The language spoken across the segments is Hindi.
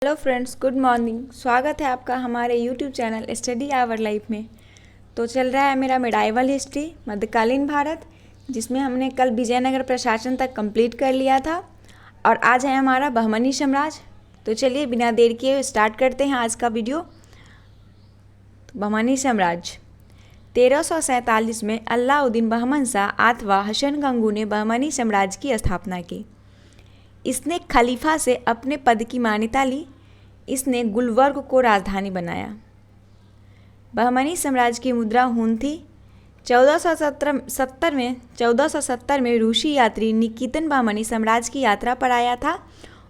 Hello friends, good morning. स्वागत है आपका हमारे YouTube channel study our life में। तो चल रहा है मेरा मेडाइवल हिस्ट्री मध्यकालीन भारत, जिसमें हमने कल विजयनगर प्रशासन तक कंप्लीट कर लिया था और आज है हमारा बहमनी साम्राज्य। तो चलिए बिना देर किए स्टार्ट करते हैं आज का वीडियो। तो बहमनी साम्राज्य 1347 में अलाउद्दीन बहमन शाह अथवा हसन गंगू ने बहमनी साम्राज्य की स्थापना की। इसने खलीफा से अपने पद की मान्यता ली। इसने गुलबर्ग को राजधानी बनाया। बहमनी साम्राज्य की मुद्रा हुन थी। 1470 में रूसी यात्री निकितन बहमनी साम्राज्य की यात्रा पर आया था।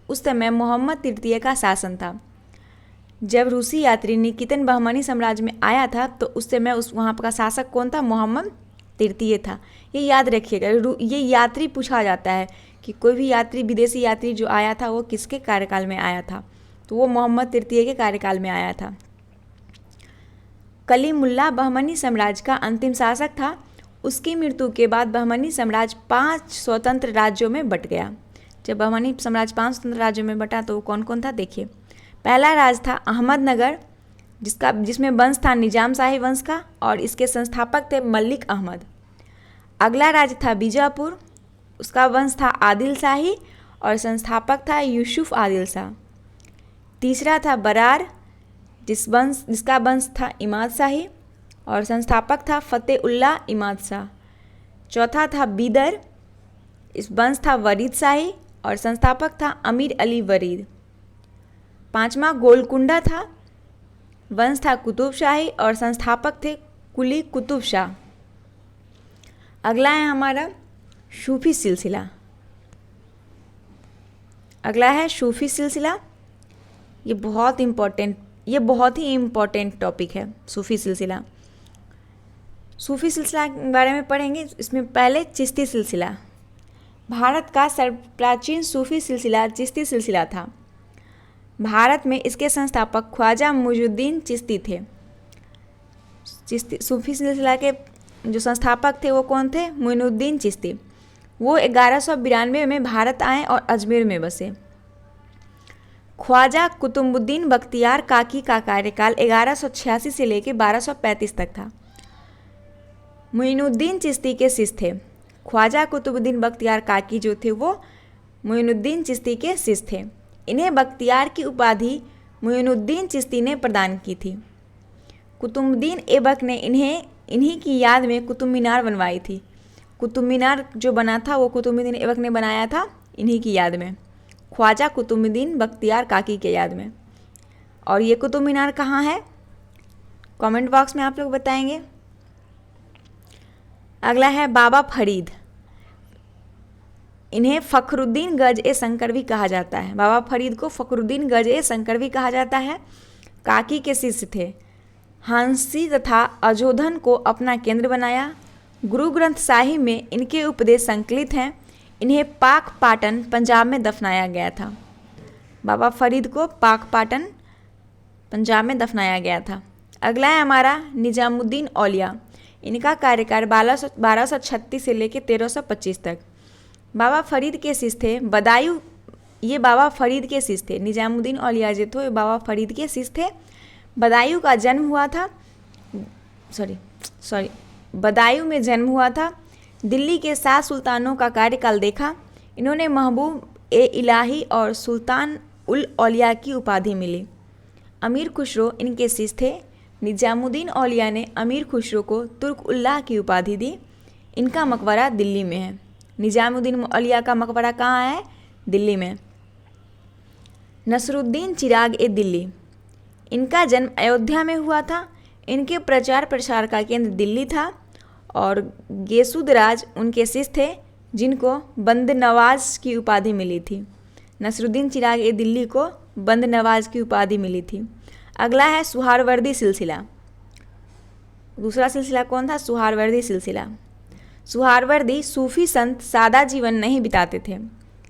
उस समय मोहम्मद तृतीय का शासन था। जब रूसी यात्री निकितन बहमनी साम्राज्य में आया था तो उस समय वहाँ का शासक कौन था? मोहम्मद तृतीय था। ये याद रखिएगा, ये यात्री पूछा जाता है कि कोई भी यात्री, विदेशी यात्री जो आया था वो किसके कार्यकाल में आया था, तो वो मोहम्मद तृतीय के कार्यकाल में आया था। कलीमुल्लाह बहमनी साम्राज्य का अंतिम शासक था। उसकी मृत्यु के बाद बहमनी साम्राज्य 5 स्वतंत्र राज्यों में बट गया। जब बहमनी साम्राज्य 5 स्वतंत्र राज्यों में बटा तो वो कौन कौन था देखिए। पहला राज था अहमदनगर, जिसमें वंश था निजाम शाही वंश का और इसके संस्थापक थे मलिक अहमद। अगला राज्य था बीजापुर, उसका वंश था आदिल शाही और संस्थापक था यूसुफ आदिल शाह। तीसरा था बरार, जिसका वंश था इमाद शाही और संस्थापक था फतेउल्लाह इमाद शाह। चौथा था बीदर, इस वंश था वरीद शाही और संस्थापक था अमीर अली वरीद। पांचवा गोलकुंडा था, वंश था कुतुब शाही और संस्थापक थे कुली कुतुब शाह। अगला है हमारा सूफी सिलसिला। अगला है सूफी सिलसिला। ये बहुत ही इम्पोर्टेंट टॉपिक है सूफी सिलसिला। सूफी सिलसिला के बारे में पढ़ेंगे। इसमें पहले चिश्ती सिलसिला। भारत का सर्वप्राचीन सूफी सिलसिला चिश्ती सिलसिला था। भारत में इसके संस्थापक ख्वाजा मुइजुद्दीन चिश्ती थे। सूफी सिलसिला के जो संस्थापक थे वो कौन थे? मुइनुद्दीन चिश्ती। वो 1192 में भारत आए और अजमेर में बसे। ख्वाजा कुतुबुद्दीन बख्तियार काकी का कार्यकाल 1186 से लेकर 1235 तक था। मुइनुद्दीन चिश्ती के शिष्य थे। ख्वाजा कुतुबुद्दीन बख्तियार काकी जो थे वो मुइनुद्दीन चिश्ती के शिष्य थे। इन्हें बख्तियार की उपाधि मुइनुद्दीन चिश्ती ने प्रदान की थी। कुतुबुद्दीन ऐबक ने इन्हीं की याद में कुतुब मीनार बनवाई थी। कुतुब मीनार जो बना था वो कुतुबुद्दीन ऐबक ने बनाया था इन्हीं की याद में, ख्वाजा कुतुबुद्दीन बख्तियार काकी के याद में। और ये कुतुब मीनार कहाँ है? कमेंट बॉक्स में आप लोग बताएंगे। अगला है बाबा फरीद। इन्हें फ़खरुद्दीन गज ए शंकर भी कहा जाता है। बाबा फरीद को फ़खरुद्दीन गज ए शंकर भी कहा जाता है। काकी के शिष्य थे। हांसी तथा अजोधन को अपना केंद्र बनाया। गुरु ग्रंथ साहिब में इनके उपदेश संकलित हैं। इन्हें पाक पाटन पंजाब में दफनाया गया था। बाबा फरीद को पाक पाटन पंजाब में दफनाया गया था। अगला है हमारा निजामुद्दीन औलिया। इनका कार्यकाल 1236 से लेकर 1325 तक। बाबा फरीद के शिष्य थे बदायूं। ये बाबा फरीद के शिष्य थे। निजामुद्दीन औलिया जो थे बाबा फरीद के शिष्य थे। बदायूं का जन्म हुआ था बदायूं में जन्म हुआ था। दिल्ली के 7 सुल्तानों का कार्यकाल देखा। इन्होंने महबूब ए इलाही और सुल्तान उल औलिया की उपाधि मिली। अमीर खुसरो इनके शिष्य थे। निजामुद्दीन औलिया ने अमीर खुसरो को तुर्क उल्लाह की उपाधि दी। इनका मकबरा दिल्ली में है। निजामुद्दीन औलिया का मकबरा कहाँ है? दिल्ली में। नसरुद्दीन चिराग ए दिल्ली। इनका जन्म अयोध्या में हुआ था। इनके प्रचार प्रसार का केंद्र दिल्ली था और गेसुदराज उनके शिष्य थे जिनको बंद नवाज की उपाधि मिली थी। नसरुद्दीन चिराग ए दिल्ली को बंद नवाज की उपाधि मिली थी। अगला है सुहारवर्दी सिलसिला। दूसरा सिलसिला कौन था? सुहारवर्दी सिलसिला। सुहारवर्दी सूफी संत सादा जीवन नहीं बिताते थे।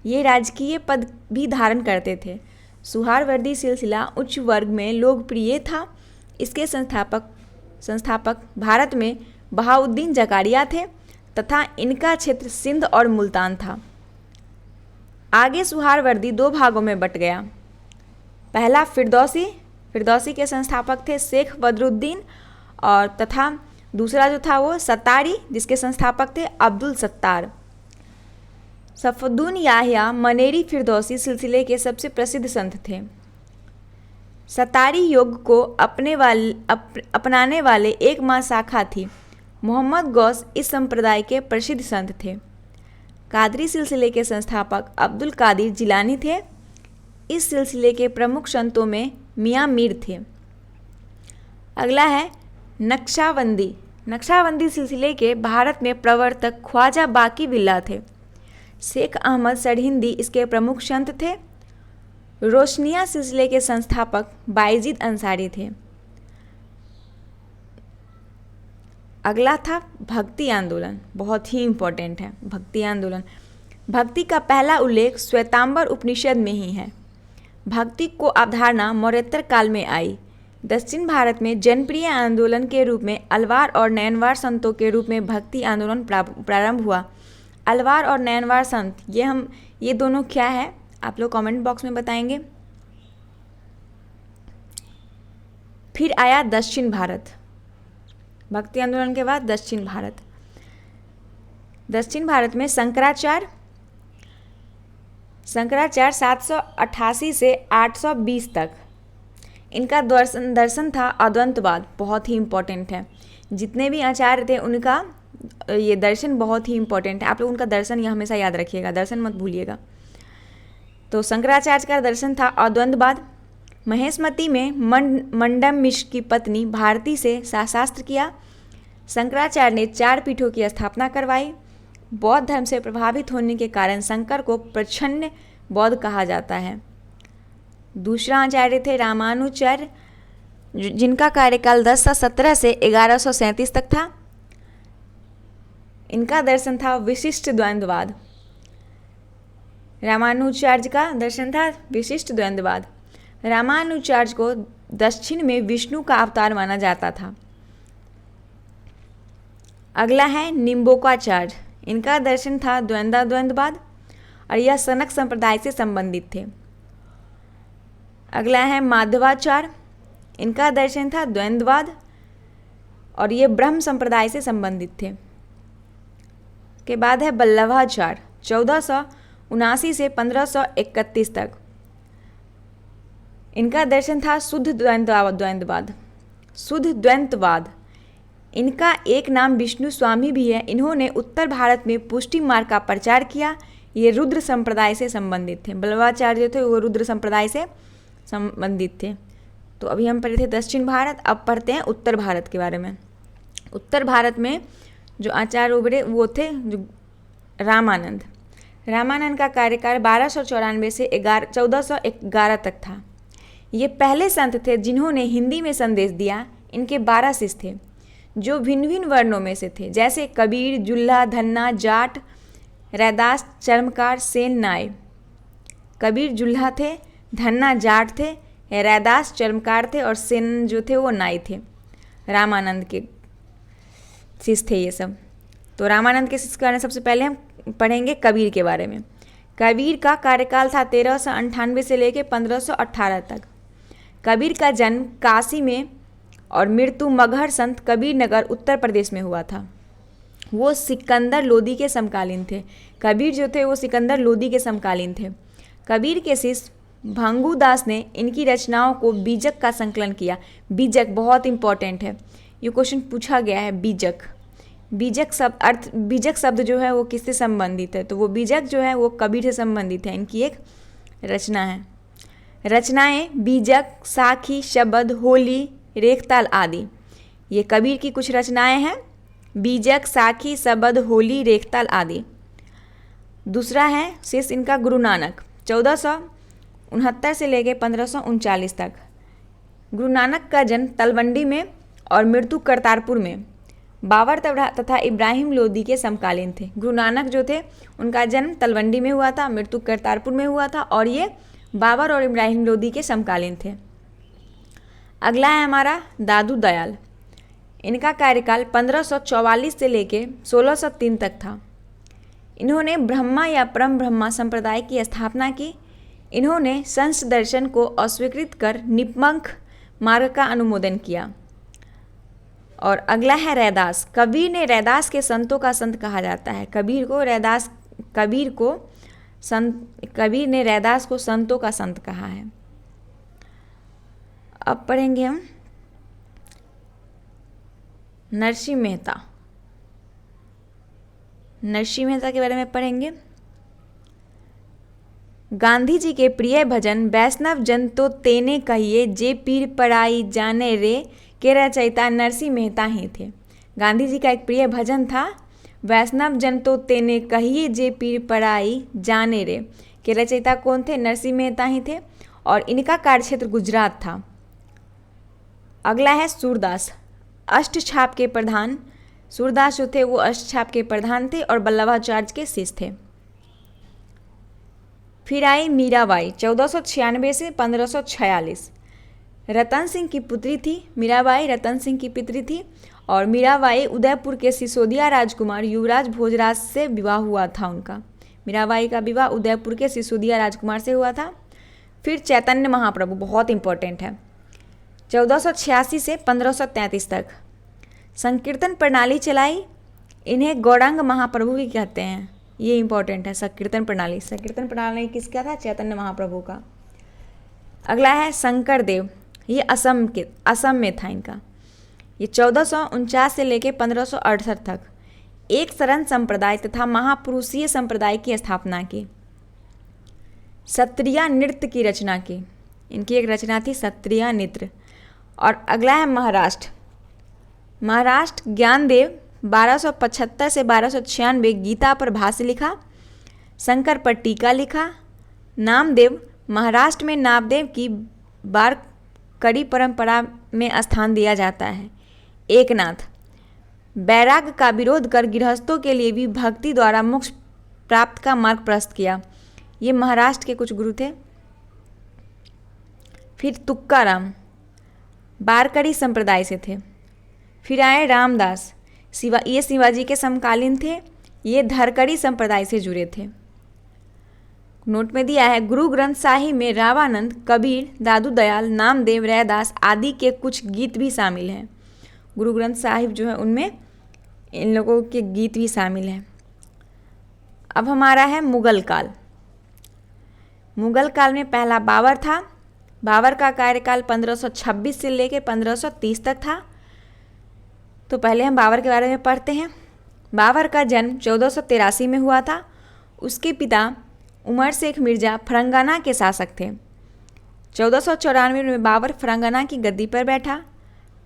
ये राजकीय पद भी धारण करते थे। सुहारवर्दी सिलसिला उच्च वर्ग में लोकप्रिय था। इसके संस्थापक भारत में बहाउद्दीन जकारिया थे तथा इनका क्षेत्र सिंध और मुल्तान था। आगे सुहारवर्दी 2 भागों में बट गया। पहला फिरदौसी के संस्थापक थे शेख बदरुद्दीन, और तथा दूसरा जो था वो सत्तारी, जिसके संस्थापक थे अब्दुल सत्तार। सफुद्दीन याह्या मनेरी फिरदौसी सिलसिले के सबसे प्रसिद्ध संत थे। सत्तारी योग को अपनाने वाले एक माँ शाखा थी। मोहम्मद गौस इस संप्रदाय के प्रसिद्ध संत थे। कादरी सिलसिले के संस्थापक अब्दुल कादिर जिलानी थे। इस सिलसिले के प्रमुख संतों में मियाँ मीर थे। अगला है नक्शबंदी सिलसिले के भारत में प्रवर्तक ख्वाजा बाकी बिल्ला थे। शेख अहमद सरहिंदी इसके प्रमुख संत थे। रोशनिया सिलसिले के संस्थापक बायजीद अंसारी थे। अगला था भक्ति आंदोलन, बहुत ही इम्पोर्टेंट है भक्ति आंदोलन। भक्ति का पहला उल्लेख श्वेतांबर उपनिषद में ही है। भक्ति को अवधारणा मौर्योत्तर काल में आई। दक्षिण भारत में जनप्रिय आंदोलन के रूप में अलवार और नयनवार संतों के रूप में भक्ति आंदोलन प्रारंभ हुआ। अलवार और नयनवार संत ये दोनों क्या है आप लोग कमेंट बॉक्स में बताएंगे। फिर आया दक्षिण भारत। भक्ति आंदोलन के बाद दक्षिण भारत में शंकराचार्य 788 से 820 तक। इनका दर्शन था अद्वैतवाद, बहुत ही इम्पोर्टेंट है। जितने भी आचार्य थे उनका ये दर्शन बहुत ही इम्पोर्टेंट है। आप लोग उनका दर्शन ये हमेशा याद रखिएगा, दर्शन मत भूलिएगा। तो शंकराचार्य का दर्शन था अद्वैतवाद। महेशमती में मंडन मिश्र की पत्नी भारती से शास्त्र किया। शंकराचार्य ने 4 पीठों की स्थापना करवाई। बौद्ध धर्म से प्रभावित होने के कारण शंकर को प्रच्छन्न बौद्ध कहा जाता है। दूसरा आचार्य थे रामानुचार्य, जिनका कार्यकाल 1017 से 1137 तक था। इनका दर्शन था विशिष्ट द्वैतवाद। रामानुचार्य का दर्शन था विशिष्ट द्वैतवाद। रामानुचार्य को दक्षिण में विष्णु का अवतार माना जाता था। अगला है निम्बोकाचार्य। इनका दर्शन था द्वैतवाद और यह सनक संप्रदाय से संबंधित थे। अगला है माधवाचार्य। इनका दर्शन था द्वैतवाद और ये ब्रह्म संप्रदाय से संबंधित थे। के बाद है वल्लभाचार्य 1479 से 1531 तक। इनका दर्शन था शुद्ध द्वैतवाद। इनका एक नाम विष्णु स्वामी भी है। इन्होंने उत्तर भारत में पुष्टि मार्ग का प्रचार किया। ये रुद्र संप्रदाय से संबंधित थे। वल्लभाचार्य जो थे वो रुद्र संप्रदाय से संबंधित थे। तो अभी हम पढ़े थे दक्षिण भारत, अब पढ़ते हैं उत्तर भारत के बारे में। उत्तर भारत में जो आचार्य उभरे वो थे जो रामानंद का कार्यकाल 1294 से 1411 तक था। ये पहले संत थे जिन्होंने हिंदी में संदेश दिया। इनके 12 शिष्य थे जो भिन्न भिन्न वर्णों में से थे, जैसे कबीर, जुल्हा, धन्ना, जाट, रैदास, चर्मकार, सेन, नाय। कबीर जुल्हा थे, धन्ना जाट थे, रैदास चर्मकार थे और सेन जो थे वो नाई थे। रामानंद के शिष्य थे ये सब। तो रामानंद के शिष्य के बारे में सबसे पहले हम पढ़ेंगे कबीर के बारे में। कबीर का कार्यकाल था 1398 से लेकर 1518 तक। कबीर का जन्म काशी में और मृत्यु मगहर संत कबीर नगर उत्तर प्रदेश में हुआ था। वो सिकंदर लोदी के समकालीन थे। कबीर जो थे वो सिकंदर लोदी के समकालीन थे। कबीर के शिष्य भांगू दास ने इनकी रचनाओं को बीजक का संकलन किया। बीजक बहुत इंपॉर्टेंट है, ये क्वेश्चन पूछा गया है। बीजक शब्द जो है वो किससे संबंधित है, तो वो बीजक जो है वो कबीर से संबंधित है। इनकी एक रचना है। रचनाएं बीजक, साखी, शबद, होली, रेखताल आदि, ये कबीर की कुछ रचनाएं हैं। बीजक, साखी, शबद, होली, रेखताल आदि। दूसरा है शिष्य इनका गुरु नानक 1469 से लेकर 1539 तक। गुरु नानक का जन्म तलवंडी में और मृत्यु करतारपुर में। बाबर तथा इब्राहिम लोदी के समकालीन थे। गुरु नानक जो थे उनका जन्म तलवंडी में हुआ था, मृत्यु करतारपुर में हुआ था और ये बाबर और इब्राहिम लोदी के समकालीन थे। अगला है हमारा दादू दयाल। इनका कार्यकाल 1544 से लेकर 1603 तक था। इन्होंने ब्रह्मा या परम ब्रह्मा संप्रदाय की स्थापना की। इन्होंने संत दर्शन को अस्वीकृत कर निपंख मार्ग का अनुमोदन किया। और अगला है रैदास। कबीर ने रैदास के संतों का संत कहा जाता है। कबीर ने रैदास को संतों का संत कहा है। अब पढ़ेंगे हम नरसिंह मेहता। नरसिंह मेहता के बारे में पढ़ेंगे। गांधी जी के प्रिय भजन वैष्णव जन तो तेने कहिए, जे पीर पराई जाने रे, के रचयिता नरसिंह मेहता ही थे। गांधी जी का एक प्रिय भजन था वैष्णव जन तो तेने कहिए, जे पीर पराई जाने रे, के रचयिता कौन थे? नरसिंह मेहता ही थे। और इनका कार्यक्षेत्र गुजरात था। अगला है सूरदास। अष्टछाप के प्रधान सूरदास जो थे वो अष्टछाप के प्रधान थे और वल्लभाचार्य के शिष्य थे। फिर आई मीराबाई 1496 से 1546। रतन सिंह की पुत्री थी मीराबाई, रतन सिंह की पुत्री थी। और मीराबाई उदयपुर के सिसोदिया राजकुमार युवराज भोजराज से विवाह हुआ था उनका। मीराबाई का विवाह उदयपुर के सिसोदिया राजकुमार से हुआ था। फिर चैतन्य महाप्रभु बहुत इंपॉर्टेंट है। 1486 से 1533 तक संकीर्तन प्रणाली चलाई। इन्हें गौरांग महाप्रभु भी कहते हैं। ये इंपॉर्टेंट है संकीर्तन प्रणाली। संकीर्तन प्रणाली किसका था? चैतन्य महाप्रभु का। अगला है शंकर देव। ये असम में था इनका। ये 1449 से लेकर 1568 तक एक शरण संप्रदाय तथा महापुरुषीय संप्रदाय की स्थापना की। सत्रिया नृत्य की रचना की। इनकी एक रचना थी सत्रिया नृत्य। और अगला है महाराष्ट्र। महाराष्ट्र ज्ञानदेव 1275 से 1296 गीता पर भाष्य लिखा। शंकर पर टीका लिखा। नामदेव महाराष्ट्र में नामदेव की वारकरी परंपरा में स्थान दिया जाता है। एकनाथ वैराग्य का विरोध कर गृहस्थों के लिए भी भक्ति द्वारा मोक्ष प्राप्त का मार्ग प्रशस्त किया। ये महाराष्ट्र के कुछ गुरु थे। फिर तुक्काराम वारकरी संप्रदाय से थे। फिर आए रामदास। ये शिवाजी के समकालीन थे। ये धरकड़ी संप्रदाय से जुड़े थे। नोट में दिया है गुरु ग्रंथ साहिब में रावानंद, कबीर, दादू दयाल, नामदेव, रैदास आदि के कुछ गीत भी शामिल हैं। गुरु ग्रंथ साहिब जो है उनमें इन लोगों के गीत भी शामिल हैं। अब हमारा है मुगल काल। मुगल काल में पहला बाबर था। बाबर का कार्यकाल 1526 से लेकर 1530 तक था। तो पहले हम बाबर के बारे में पढ़ते हैं। बाबर का जन्म 1483 में हुआ था। उसके पिता उमर शेख मिर्ज़ा फरंगाना के शासक थे। 1494 में बाबर फरंगाना की गद्दी पर बैठा।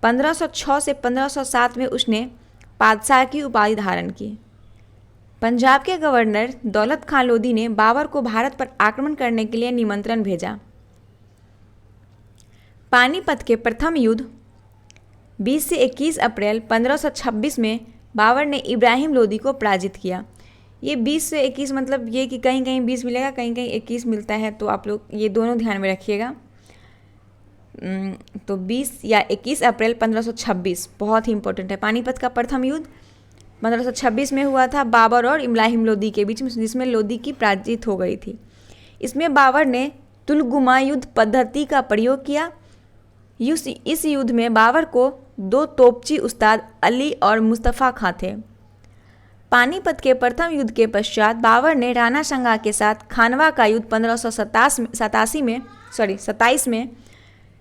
1506 से 1507 में उसने पातशाह की उपाधि धारण की। पंजाब के गवर्नर दौलत खान लोधी ने बाबर को भारत पर आक्रमण करने के लिए निमंत्रण भेजा। पानीपत के प्रथम युद्ध 20 से 21 अप्रैल 1526 में बाबर ने इब्राहिम लोदी को पराजित किया। ये 20 से 21 मतलब ये कि कहीं कहीं 20 मिलेगा, कहीं कहीं 21 मिलता है, तो आप लोग ये दोनों ध्यान में रखिएगा। तो 20 या 21 अप्रैल 1526 बहुत ही इंपॉर्टेंट है। पानीपत का प्रथम युद्ध 1526 में हुआ था बाबर और इब्राहिम लोदी के बीच में, जिसमें लोदी की पराजित हो गई थी। इसमें बाबर ने तुलगुमा युद्ध पद्धति का प्रयोग किया। इस युद्ध में बाबर को 2 तोपची उस्ताद अली और मुस्तफ़ा खां थे। पानीपत के प्रथम युद्ध के पश्चात बाबर ने राणा संगा के साथ खानवा का युद्ध 1527 में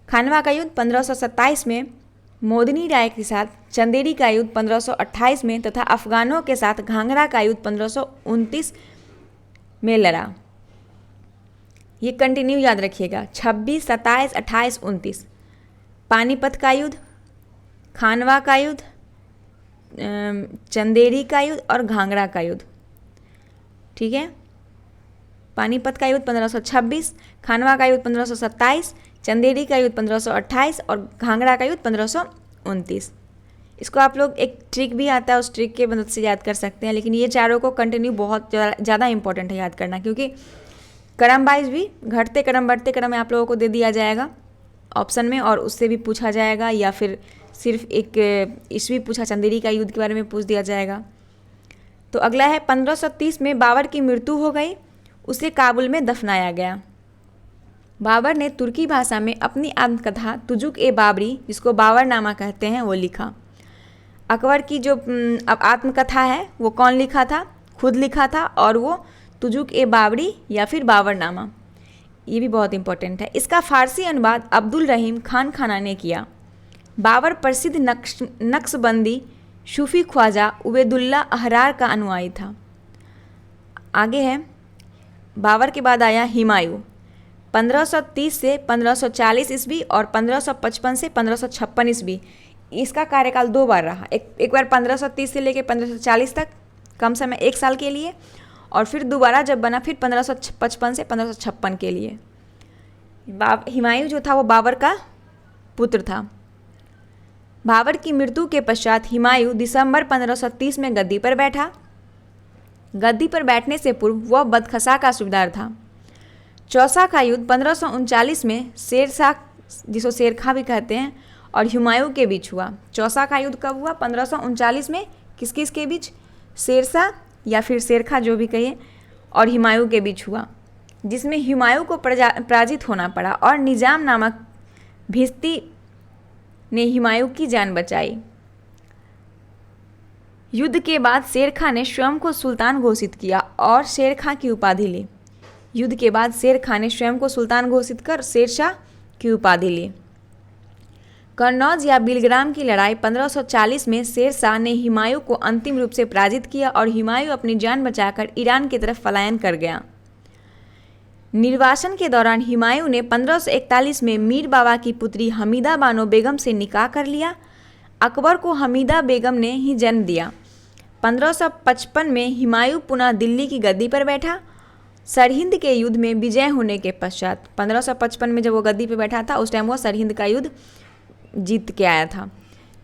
खानवा का युद्ध 1527 में, मोदनी राय के साथ चंदेरी का युद्ध 1528 में तथा अफगानों के साथ घाघरा का युद्ध 1529 में लड़ा। ये कंटिन्यू याद रखिएगा। 26, 27, 28, 29 पानीपत का युद्ध, खानवा का युद्ध, चंदेरी का युद्ध और घाघरा का युद्ध। ठीक है। पानीपत का युद्ध 1526, खानवा का युद्ध 1527, चंदेरी का युद्ध 1528 और घाघरा का युद्ध 1529। इसको आप लोग एक ट्रिक भी आता है, उस ट्रिक के मदद से याद कर सकते हैं। लेकिन ये चारों को कंटिन्यू बहुत ज़्यादा इंपॉर्टेंट है याद करना, क्योंकि क्रम वाइज भी घटते क्रम बढ़ते क्रम में आप लोगों को दे दिया जाएगा ऑप्शन में, और उससे भी पूछा जाएगा, या फिर सिर्फ एक ईस्वी पूछा चंदेरी का युद्ध के बारे में पूछ दिया जाएगा। तो अगला है 1530 में बाबर की मृत्यु हो गई। उसे काबुल में दफनाया गया। बाबर ने तुर्की भाषा में अपनी आत्मकथा तुजुक ए बाबरी, जिसको बाबरनामा कहते हैं, वो लिखा। अकबर की जो आत्मकथा है वो कौन लिखा था? खुद लिखा था, और वो तुजुक ए बाबरी या फिर बाबरनामा, ये भी बहुत इंपॉर्टेंट है। इसका फारसी अनुवाद अब्दुल रहीम खान खाना ने किया। बाबर प्रसिद्ध नक्शबंदी सूफी ख्वाजा उबैदुल्ला अहरार का अनुयायी था। आगे है, बाबर के बाद आया हुमायूं। 1530 से 1540 ईस्वी और 1555 से 1556 ईस्वी, इसका कार्यकाल 2 बार रहा। एक बार 1530 से लेकर 1540 तक, कम समय 1 साल के लिए, और फिर दोबारा जब बना फिर 1555 से 1556 के लिए। हुमायूं जो था वो बाबर का पुत्र था। बाबर की मृत्यु के पश्चात हुमायूं दिसंबर 1530 में गद्दी पर बैठा। गद्दी पर बैठने से पूर्व वह बदखसा का सूबेदार था। चौसा का युद्ध 1539 में शेरशाह, जिसको शेरखा भी कहते हैं, और हुमायूं के बीच हुआ। चौसा का युद्ध कब हुआ? 1539 में। किस किस के बीच? शेरशाह या फिर शेरखा, जो भी कहिए, और हुमायूं के बीच हुआ, जिसमें हुमायूं को पराजित होना पड़ा और निजाम नामक भिस्ती ने हुमायूं की जान बचाई। युद्ध के बाद शेरखा ने स्वयं को सुल्तान घोषित किया और शेरखा की उपाधि ली। युद्ध के बाद शेरखा ने स्वयं को सुल्तान घोषित कर शेरशाह की उपाधि ली। कन्नौज या बिलग्राम की लड़ाई 1540 में शेरशाह ने हुमायूं को अंतिम रूप से पराजित किया और हुमायूं अपनी जान बचाकर ईरान की तरफ पलायन कर गया। निर्वासन के दौरान हुमायूं ने 1541 में मीर बाबा की पुत्री हमीदा बानो बेगम से निकाह कर लिया। अकबर को हमीदा बेगम ने ही जन्म दिया। 1555 में हुमायूं पुनः दिल्ली की गद्दी पर बैठा। सरहिंद के युद्ध में विजय होने के पश्चात 1555 में जब वो गद्दी पर बैठा था, उस टाइम वो सरहिंद का युद्ध जीत के आया था।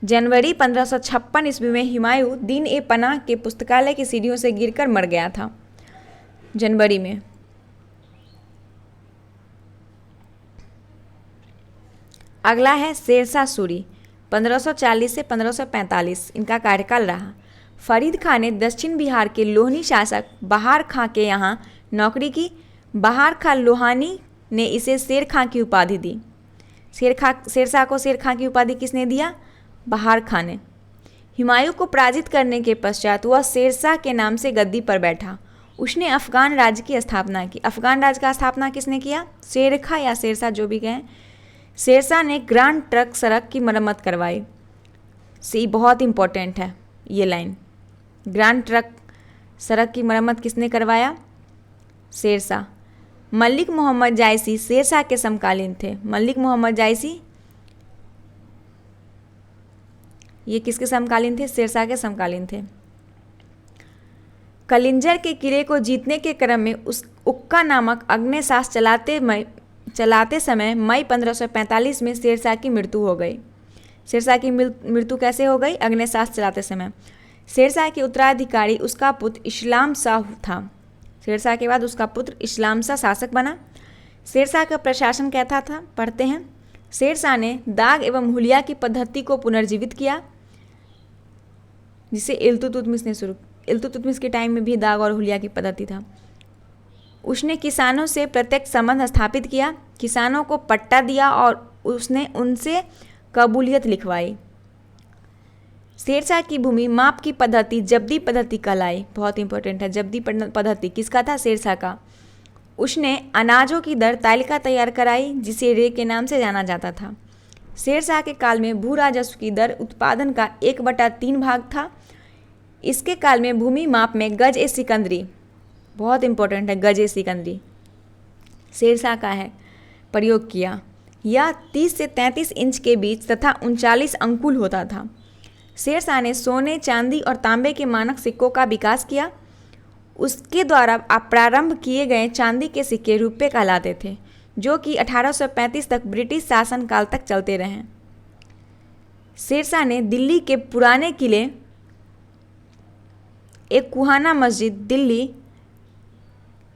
जनवरी 1556 ईस्वी में हुमायूं दीन ए पनाह के पुस्तकालय की सीढ़ियों से गिरकर मर गया था, जनवरी में। अगला है शेरशाह सूरी, 1540 से 1545 इनका कार्यकाल रहा। फरीद खां ने दक्षिण बिहार के लोहनी शासक बहार खां के यहाँ नौकरी की। बहार खां लोहानी ने इसे शेर खां की उपाधि दी। शेरशाह को शेर खां की उपाधि किसने दिया? बहार खां ने। हुमायूं को पराजित करने के पश्चात वह शेरशाह के नाम से गद्दी पर बैठा। उसने अफगान राज्य की स्थापना की। अफगान राज्य का स्थापना किसने किया? शेरखा या शेरशाह, जो भी कहें। शेरशाह ने ग्रांड ट्रंक सड़क की मरम्मत करवाई। सी बहुत इंपॉर्टेंट है ये लाइन। ग्रांड ट्रंक सड़क की मरम्मत किसने करवाया? शेरशाह। मलिक मोहम्मद जायसी शेरशाह के समकालीन थे। मलिक मोहम्मद जायसी ये किसके समकालीन थे? शेरशाह के समकालीन थे। कलिंजर के किले को जीतने के क्रम में उस उक्का नामक अग्नेयास्त्र चलाते समय मई 1545 में शेरशाह की मृत्यु हो गई। शेरशाह की मृत्यु कैसे हो गई? अग्नेयास्त्र चलाते समय। शेरशाह के उत्तराधिकारी उसका पुत्र इस्लाम शाह था। शेरशाह के बाद उसका पुत्र इस्लाम शाह शासक बना। शेरशाह का प्रशासन कैसा था? पढ़ते हैं। शेरशाह ने दाग एवं हुलिया की पद्धति को पुनर्जीवित किया, जिसे इल्तुतमिश ने शुरू। इल्तुतमिश के टाइम में भी दाग और हुलिया की पद्धति था। उसने किसानों से प्रत्यक्ष संबंध स्थापित किया, किसानों को पट्टा दिया और उसने उनसे कबूलियत लिखवाई। शेरशाह की भूमि माप की पद्धति जब्दी पद्धति कहलाई। बहुत इंपॉर्टेंट है, जब्दी पद्धति किसका था? शेरशाह का। उसने अनाजों की दर तालिका तैयार कराई, जिसे रे के नाम से जाना जाता था। शेरशाह के काल में भू राजस्व की दर उत्पादन का 1/3 भाग था। इसके काल में भूमि माप में गज ए सिकंदरी, बहुत इंपॉर्टेंट है, गज ए सिकंदरी शेरशाह का है, प्रयोग किया। यह 30 से 33 इंच के बीच तथा 39 अंकुल होता था। शेरशाह ने सोने, चांदी और तांबे के मानक सिक्कों का विकास किया। उसके द्वारा प्रारंभ किए गए चांदी के सिक्के रुपये कहलाते थे, जो कि 1835 तक ब्रिटिश शासन काल तक चलते रहे। शेरशाह ने दिल्ली के पुराने किले एक कुहाना मस्जिद, दिल्ली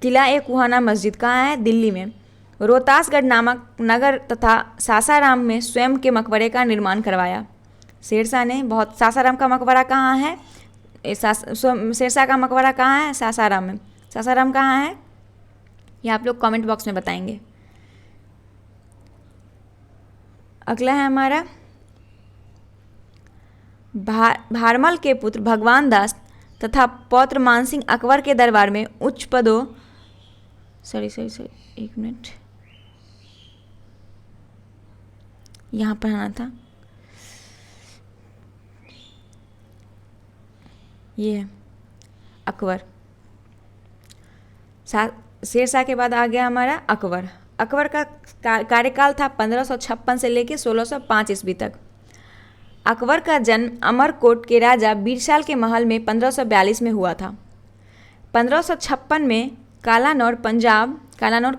किला एक कुहाना मस्जिद कहाँ है? दिल्ली में। रोहतासगढ़ नामक नगर तथा सासाराम में स्वयं के मकबरे का निर्माण करवाया। शेरशाह ने बहुत। सासाराम का मकबरा कहाँ है? शेरशाह का मकबरा कहाँ है? सासाराम में। सासाराम कहाँ है? ये आप लोग कमेंट बॉक्स में बताएंगे। अगला है हमारा भारमल के पुत्र भगवान दास तथा पौत्र मानसिंह अकबर के दरबार में उच्च पदों सॉरी एक मिनट, यहाँ पर आना था, ये है अकबर। शेरशाह के बाद आ गया हमारा अकबर। अकबर का कार्यकाल था 1556 से लेकर 1605 ईस्वी तक। अकबर का जन्म अमरकोट के राजा बीरसाल के महल में 1542 में हुआ था। 1556 में कालानौर कहाँ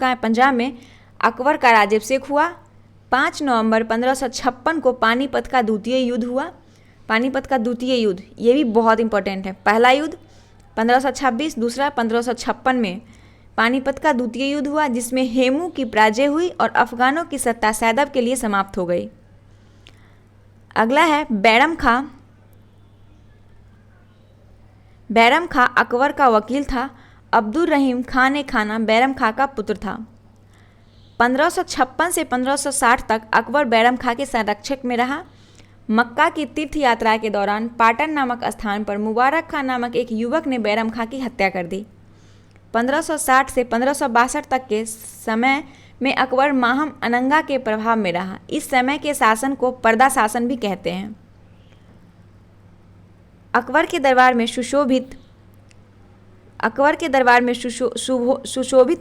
है, पंजाब में अकबर का राज्याभिषेक हुआ। 5 नवंबर 1556 को पानीपत का द्वितीय युद्ध हुआ। पानीपत का द्वितीय युद्ध ये भी बहुत इंपॉर्टेंट है। पहला युद्ध 1526, दूसरा 1556 में पानीपत का द्वितीय युद्ध हुआ, जिसमें हेमू की पराजय हुई और अफगानों की सत्ता सैदब के लिए समाप्त हो गई। अगला है बैरम खां। बैरम खां अकबर का वकील था। अब्दुल रहीम खान ने खाना बैरम खां का पुत्र था। 1556 से 1560 तक अकबर बैरम खां के संरक्षक में रहा। मक्का की तीर्थ यात्रा के दौरान पाटन नामक स्थान पर मुबारक खां नामक एक युवक ने बैरम खां की हत्या कर दी। 1560 से 1562 तक के समय में अकबर माहम अनंगा के प्रभाव में रहा। इस समय के शासन को पर्दा शासन भी कहते हैं। अकबर के दरबार में सुशोभित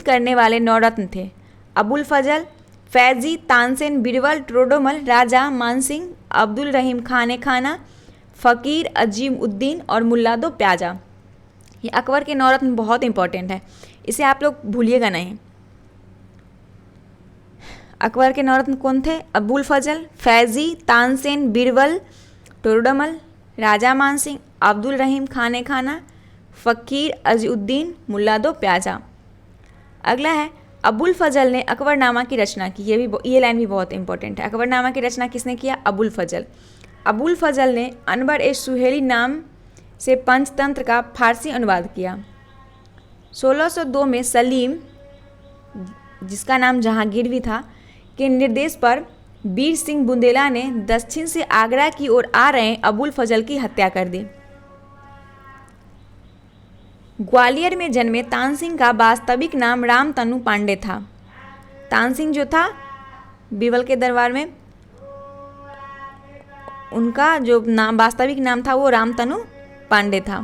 करने वाले नौरत्न थे। अबुल फजल, फैजी, तानसेन, बीरबल, टोडरमल, राजा मानसिंह, अब्दुल रहीम खान खाना, फ़कीर अजीम उद्दीन और मुल्ला दो प्याजा। ये अकबर के नौरत्न बहुत इंपॉर्टेंट है, इसे आप लोग भूलिएगा नहीं। अकबर के नौरत्न कौन थे? अबुल फजल, फैजी, तानसेन, बीरबल, टोडरमल, राजा मानसिंह, अब्दुल रहीम खान खाना, फ़कीर अजीउद्दीन, मुल्ला दो प्याजा। अगला है अबुल फजल ने अकबरनामा की रचना की। ये लाइन भी बहुत इंपॉर्टेंट है। अकबरनामा की रचना किसने किया? अबुल फजल। अबुल फजल ने अनवर ए सुहेली नाम से पंचतंत्र का फारसी अनुवाद किया। 1602 में सलीम, जिसका नाम जहांगीर भी था, के निर्देश पर वीर सिंह बुंदेला ने दक्षिण से आगरा की ओर आ रहे अबुल फजल की हत्या कर दी। ग्वालियर में जन्मे तानसिंह का वास्तविक नाम रामतनु पांडे था। तानसिंह जो था बीरबल के दरबार में, उनका जो नाम वास्तविक नाम था वो रामतनु पांडे था।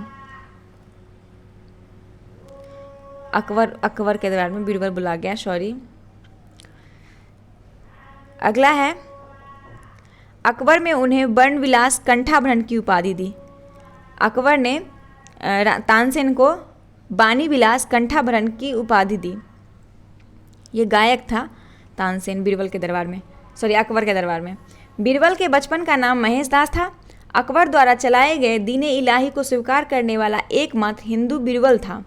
अकबर के दरबार में बीरबल बुला गया, सॉरी। अगला है अकबर में उन्हें वर्णविलास कंठाभरण की उपाधि दी। अकबर ने तानसेन को बानी विलास कंठाभरण की उपाधि दी। ये गायक था तानसेन बीरबल के दरबार में, अकबर के दरबार में। बीरबल के बचपन का नाम महेश दास था। अकबर द्वारा चलाए गए दीन इलाही को स्वीकार करने वाला एकमात्र हिंदू बीरबल था।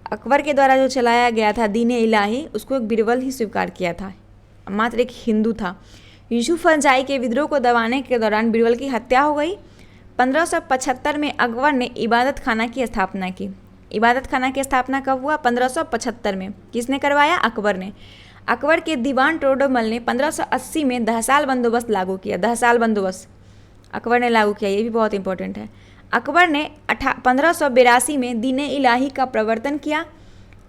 अकबर के द्वारा जो चलाया गया था दीन इलाही, उसको एक बीरबल ही स्वीकार किया था, मात्र एक हिंदू था। यूसुफजई के विद्रोह को दबाने के दौरान बीरबल की हत्या हो गई। 1575 में अकबर ने इबादत खाना की स्थापना की। इबादत खाना की स्थापना कब हुआ? 1575 में। किसने करवाया? अकबर ने। अकबर के दीवान टोडरमल ने 1580 में दहसाल बंदोबस्त लागू किया। दहसाल बंदोबस्त अकबर ने लागू किया, ये भी बहुत इंपॉर्टेंट है। अकबर ने 1582 में दीन इलाही का प्रवर्तन किया।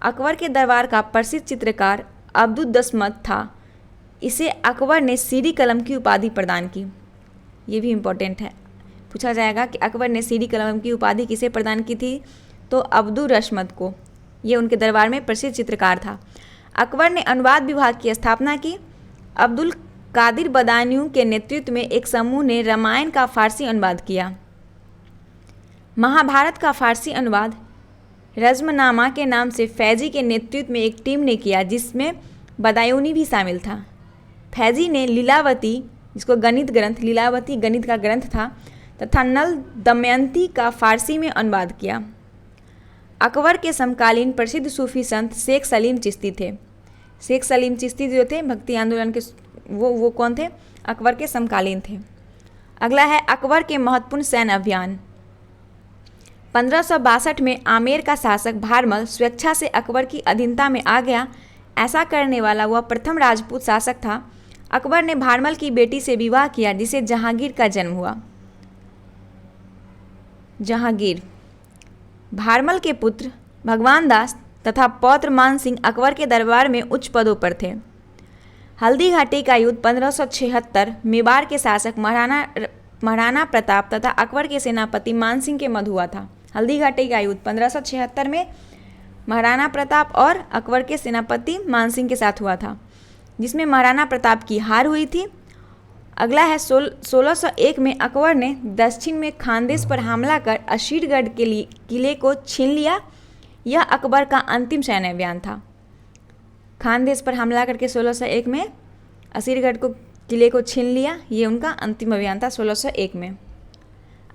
अकबर के दरबार का प्रसिद्ध चित्रकार अब्दुद्दस्मत था। इसे अकबर ने सीरी कलम की उपाधि प्रदान की। ये भी इम्पोर्टेंट है, पूछा जाएगा कि अकबर ने सीरी कलम की उपाधि किसे प्रदान की थी? तो अब्दुल रशमत को। ये उनके दरबार में प्रसिद्ध चित्रकार था। अकबर ने अनुवाद विभाग की स्थापना की। अब्दुल कादिर बदायूं के नेतृत्व में एक समूह ने रामायण का फारसी अनुवाद किया। महाभारत का फारसी अनुवाद रज़्मनामा के नाम से फैजी के नेतृत्व में एक टीम ने किया, जिसमें बदायूनी भी शामिल था। फैजी ने लीलावती, जिसको गणित ग्रंथ, लीलावती गणित का ग्रंथ था, तथा नल दमयंती का फारसी में अनुवाद किया। अकबर के समकालीन प्रसिद्ध सूफी संत शेख सलीम चिश्ती थे। शेख सलीम चिश्ती जो थे भक्ति आंदोलन के, वो कौन थे? अकबर के समकालीन थे। अगला है अकबर के महत्वपूर्ण सैन्य अभियान। 1562 में आमेर का शासक भारमल स्वेच्छा से अकबर की अधीनता में आ गया। ऐसा करने वाला वह प्रथम राजपूत शासक था। अकबर ने भारमल की बेटी से विवाह किया जिसे जहांगीर का जन्म हुआ। जहांगीर भारमल के पुत्र भगवान दास तथा पौत्र मान सिंह अकबर के दरबार में उच्च पदों पर थे। हल्दी घाटी का युद्ध 1576 मेवाड़ के शासक महाराणा प्रताप तथा अकबर के सेनापति मानसिंह के मध्य हुआ था। हल्दी घाटी का युद्ध 1576 में महाराणा प्रताप और अकबर के सेनापति मानसिंह के साथ हुआ था, जिसमें महाराणा प्रताप की हार हुई थी। अगला है 1601 में अकबर ने दक्षिण में खानदेश पर हमला कर असीरगढ़ के किले को छीन लिया। यह अकबर का अंतिम सैन्य अभियान था। खानदेश पर हमला करके 1601 में असीरगढ़ किले को छीन लिया, ये उनका अंतिम अभियान था 1601 में।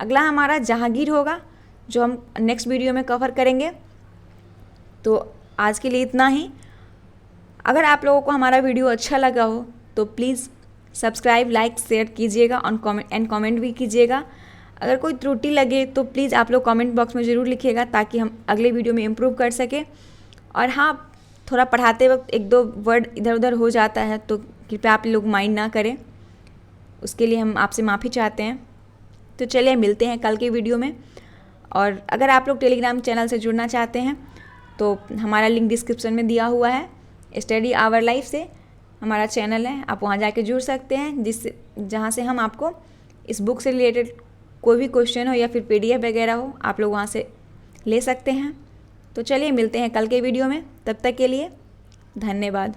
अगला हमारा जहांगीर होगा, जो हम नेक्स्ट वीडियो में कवर करेंगे। तो आज के लिए इतना ही। अगर आप लोगों को हमारा वीडियो अच्छा लगा हो तो प्लीज़ सब्सक्राइब, लाइक, शेयर कीजिएगा और कमेंट भी कीजिएगा। अगर कोई त्रुटि लगे तो प्लीज़ आप लोग कमेंट बॉक्स में ज़रूर लिखिएगा, ताकि हम अगले वीडियो में इम्प्रूव कर सकें। और हाँ, थोड़ा पढ़ाते वक्त एक दो वर्ड इधर उधर हो जाता है तो कृपया आप लोग माइंड ना करें, उसके लिए हम आपसे माफ़ी चाहते हैं। तो चलिए मिलते हैं कल के वीडियो में। और अगर आप लोग टेलीग्राम चैनल से जुड़ना चाहते हैं तो हमारा लिंक डिस्क्रिप्शन में दिया हुआ है। स्टडी आवर लाइफ से हमारा चैनल है, आप वहाँ जाके जुड़ सकते हैं, जहाँ से हम आपको इस बुक से रिलेटेड कोई भी क्वेश्चन हो या फिर PDF वगैरह हो, आप लोग वहाँ से ले सकते हैं। तो चलिए मिलते हैं कल के वीडियो में, तब तक के लिए धन्यवाद।